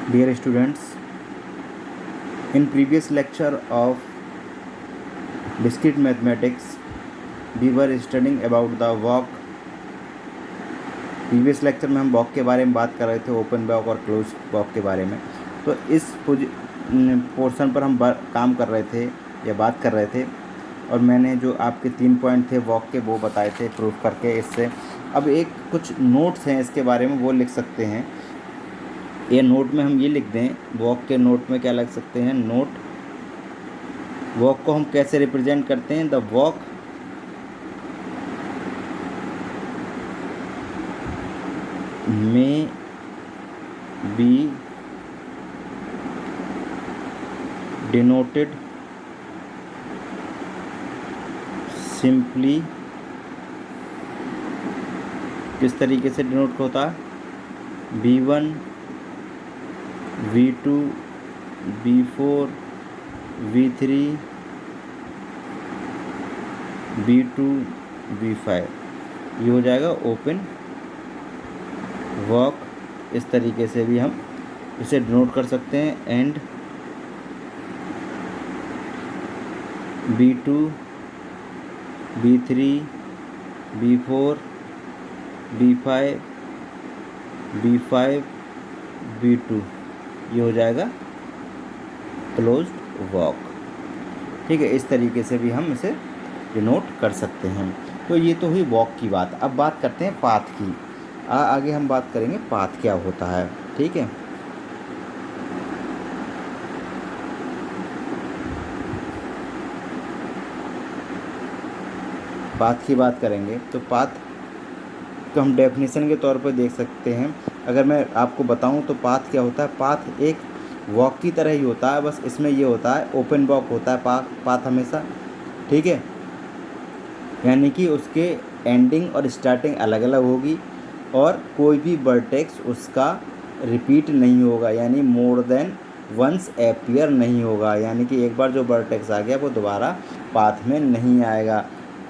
Dear students, in previous lecture of discrete mathematics, we were studying about the walk. Previous lecture में हम walk के बारे में बात कर रहे थे, ओपन वॉक और क्लोज वॉक के बारे में। तो इस पोर्शन पर हम काम कर रहे थे या बात कर रहे थे, और मैंने जो आपके 3 पॉइंट थे वॉक के वो बताए थे प्रूफ करके। इससे अब एक कुछ नोट्स हैं इसके बारे में, वो लिख सकते हैं। ये नोट में हम ये लिख दें, वॉक के नोट में क्या लिख सकते हैं, नोट वॉक को हम कैसे रिप्रेजेंट करते हैं। द वॉक में बी डिनोटेड सिंपली, किस तरीके से डिनोट होता है, V1 V2 V4 V3 V2 V5, ये हो जाएगा ओपन वॉक। इस तरीके से भी हम इसे डिनोट कर सकते हैं। And B2 B3 B4 B5 B5 B2, ये हो जाएगा क्लोज्ड वॉक। ठीक है, इस तरीके से भी हम इसे डिनोट कर सकते हैं। तो ये तो हुई वॉक की बात। अब बात करते हैं पाथ की। आगे हम बात करेंगे पाथ क्या होता है। ठीक है, पाथ की बात करेंगे तो पाथ तो हम डेफिनेशन के तौर पर देख सकते हैं। अगर मैं आपको बताऊं तो पाथ क्या होता है, पाथ एक वॉक की तरह ही होता है, बस इसमें ये होता है ओपन वॉक होता है पाथ हमेशा। ठीक है, यानी कि उसके एंडिंग और स्टार्टिंग अलग अलग होगी, और कोई भी वर्टेक्स उसका रिपीट नहीं होगा, यानी मोर देन वंस अपीयर नहीं होगा, यानी कि एक बार जो वर्टेक्स आ गया वो दोबारा पाथ में नहीं आएगा।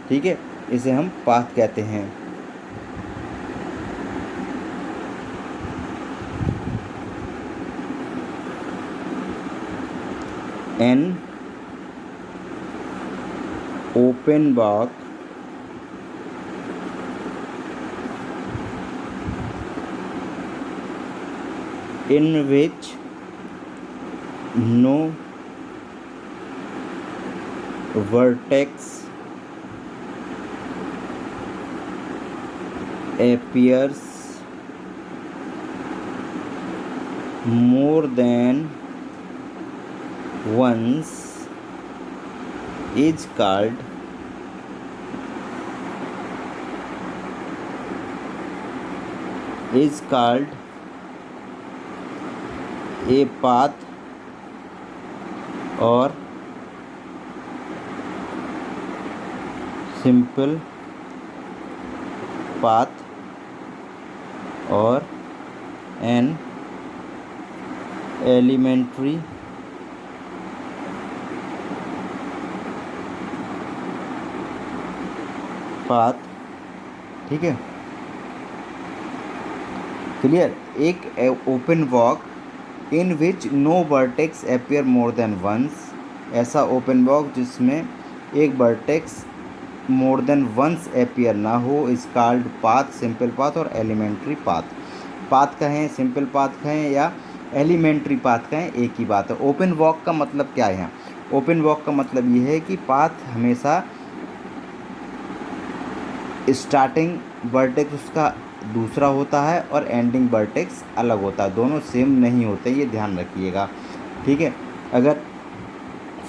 ठीक है, इसे हम पाथ कहते हैं। An open walk in which no vertex appears more than once is called a path or simple path or an elementary path. ठीक है, क्लियर। एक open walk in which no vertex appear more than once, ऐसा open walk जिसमें एक vertex more than once appear ना हो is called path, simple path और elementary path. Path कहें, सिंपल पाथ कहें या एलिमेंट्री पाथ कहें, एक ही बात है। ओपन वॉक का मतलब क्या है, ओपन वॉक का मतलब ये है कि पाथ हमेशा स्टार्टिंग वर्टेक्स उसका दूसरा होता है और एंडिंग वर्टेक्स अलग होता है, दोनों सेम नहीं होते, ये ध्यान रखिएगा। ठीक है, अगर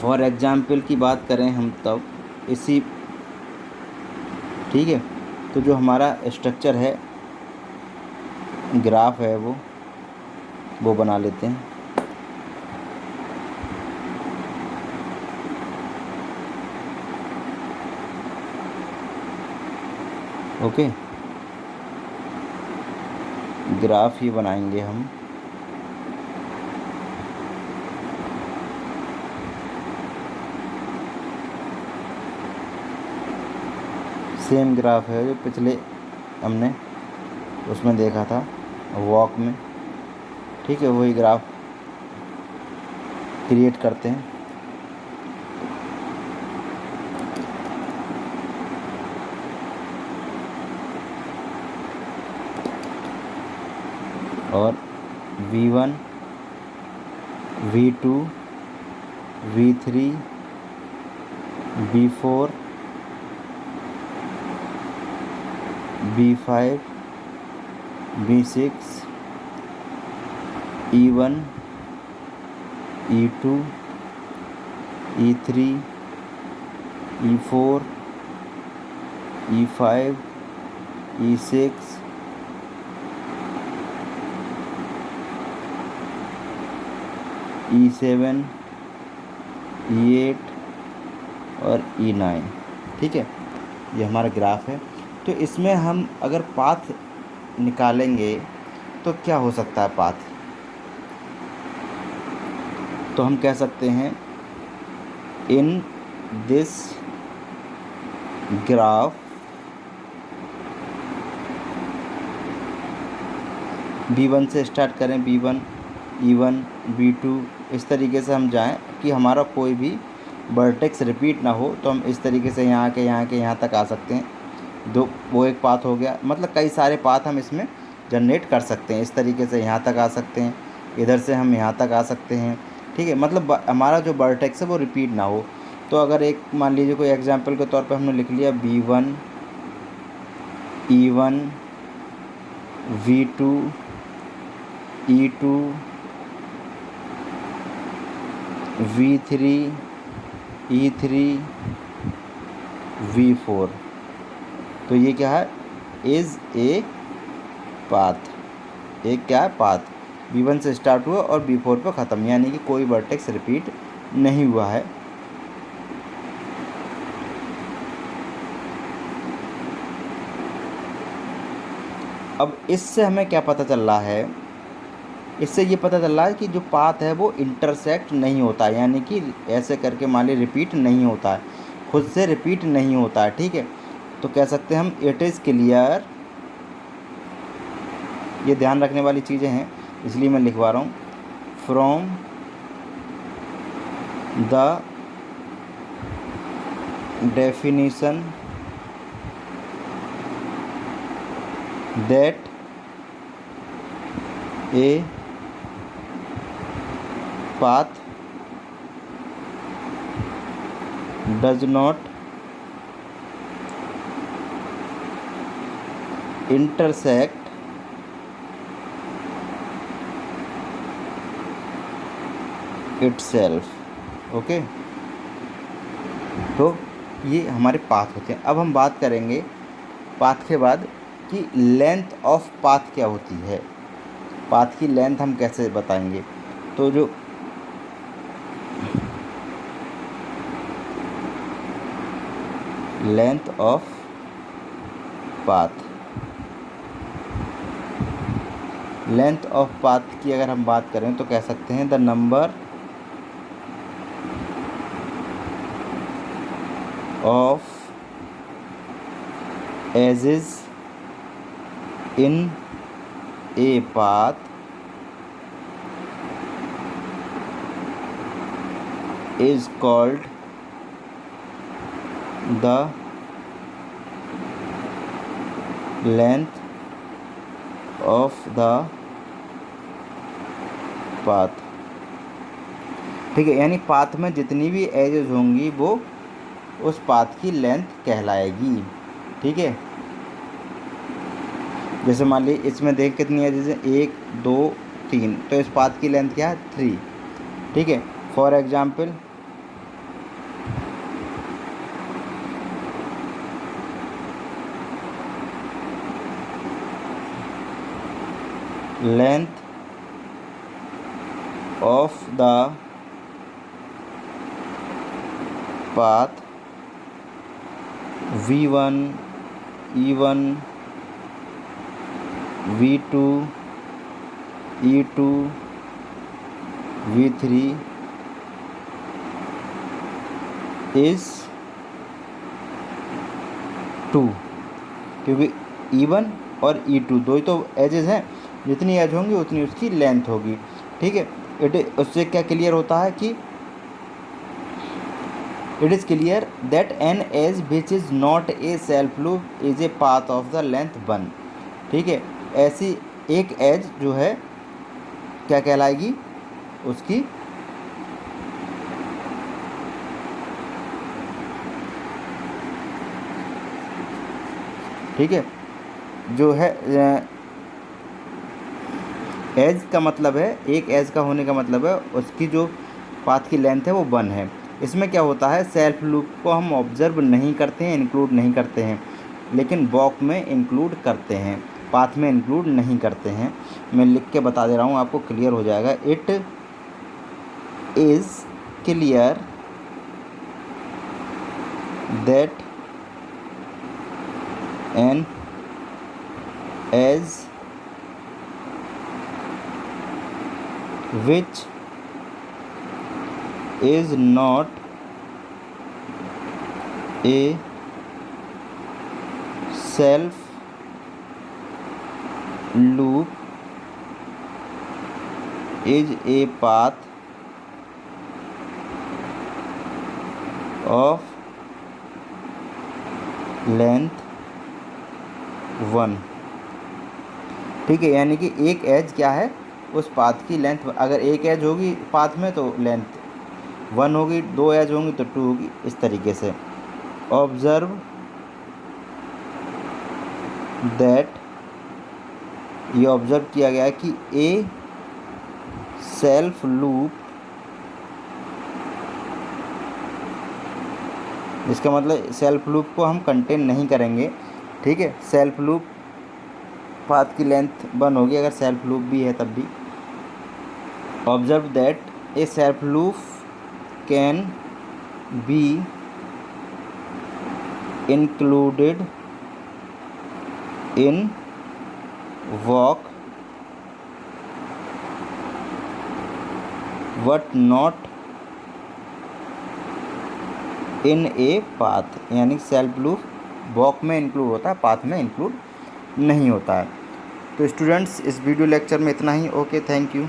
फॉर एग्जाम्पल की बात करें हम तब इसी, ठीक है, तो जो हमारा स्ट्रक्चर है, ग्राफ है, वो बना लेते हैं। ओके, ग्राफ ही बनाएंगे हम। सेम ग्राफ है जो पिछले हमने उसमें देखा था वॉक में। ठीक है, वही ग्राफ क्रिएट करते हैं। और V1 V2 V3 V4 V5 V6 E1 E2 E3 E4 E5 E6 E7 E8 और E9। ठीक है, ये हमारा ग्राफ है। तो इसमें हम अगर पाथ निकालेंगे तो क्या हो सकता है पाथ, तो हम कह सकते हैं इन दिस ग्राफ B1 से स्टार्ट करें, B1 E1 B2 इस तरीके से हम जाएं कि हमारा कोई भी वर्टेक्स रिपीट ना हो। तो हम इस तरीके से यहाँ के यहाँ तक आ सकते हैं। दो वो एक पाथ हो गया, मतलब कई सारे पाथ हम इसमें जनरेट कर सकते हैं। इस तरीके से यहाँ तक आ सकते हैं, इधर से हम यहाँ तक आ सकते हैं। ठीक है, मतलब हमारा जो वर्टेक्स है वो रिपीट ना हो। तो अगर एक मान लीजिए कोई एग्जांपल के तौर पे हमने लिख लिया B1 E1 V2 E2 V3 E3 V4, तो ये क्या है, इज़ ए पाथ। एक क्या है, पाथ। B1 से स्टार्ट हुआ और B4 पर ख़त्म, यानी कि कोई वर्टेक्स रिपीट नहीं हुआ है। अब इससे हमें क्या पता चल रहा है, इससे ये पता चल रहा है कि जो पाथ है वो इंटरसेक्ट नहीं होता है, यानी कि ऐसे करके मान ली रिपीट नहीं होता है, खुद से रिपीट नहीं होता है। ठीक है, तो कह सकते हैं हम इट इज़ क्लियर। ये ध्यान रखने वाली चीज़ें हैं, इसलिए मैं लिखवा रहा हूँ, from the definition that A path does not intersect itself। Okay, तो ये हमारे पाथ होते हैं। अब हम बात करेंगे पाथ के बाद कि लेंथ ऑफ पाथ क्या होती है। पाथ की लेंथ हम कैसे बताएंगे, तो जो length of path, length of path की अगर हम बात करें तो कह सकते हैं the number of edges in a path is called the length of the path। ठीक है, यानी पाथ में जितनी भी एजेस होंगी वो उस पाथ की लेंथ कहलाएगी। ठीक है, जैसे मान ली इसमें देख कितनी एजेस हैं, 1 2 3, तो इस पाथ की लेंथ क्या है, 3। ठीक है, for example length of the path V1 E1 V2 E2 V3 is 2, क्योंकि E1 और E2 दो ही तो एजेस हैं, जितनी एज होंगी उतनी उसकी लेंथ होगी। ठीक है, उससे क्या क्लियर होता है कि it is clear that an edge which is not a self loop is a path of the length 1। ठीक है, ऐसी एक एज जो है क्या कहलाएगी उसकी, ठीक है, जो है एज का मतलब है, एक एज का होने का मतलब है उसकी जो पाथ की लेंथ है वो 1 है। इसमें क्या होता है, सेल्फ लूप को हम ऑब्जर्व नहीं करते हैं, इंक्लूड नहीं करते हैं, लेकिन वॉक में इंक्लूड करते हैं, पाथ में इंक्लूड नहीं करते हैं। मैं लिख के बता दे रहा हूँ, आपको क्लियर हो जाएगा। It is clear that an edge which is not a self loop is a path of length 1। ठीक है, यानी कि एक एज क्या है, उस पाथ की लेंथ, अगर एक एज होगी पाथ में तो लेंथ 1 होगी, 2 एज होंगी तो 2 होगी, इस तरीके से। ऑब्जर्व दैट, ये ऑब्जर्व किया गया है कि ए सेल्फ लूप, इसका मतलब सेल्फ लूप को हम कंटेन नहीं करेंगे। ठीक है, सेल्फ लूप पाथ की लेंथ 1 होगी, अगर सेल्फ लूप भी है तब भी। Observe that A self loop can be included in walk but not in a path, यानी सेल्फ लूप वॉक में इंक्लूड होता है, पाथ में इंक्लूड नहीं होता है। तो स्टूडेंट्स, इस वीडियो लेक्चर में इतना ही। Okay, thank you.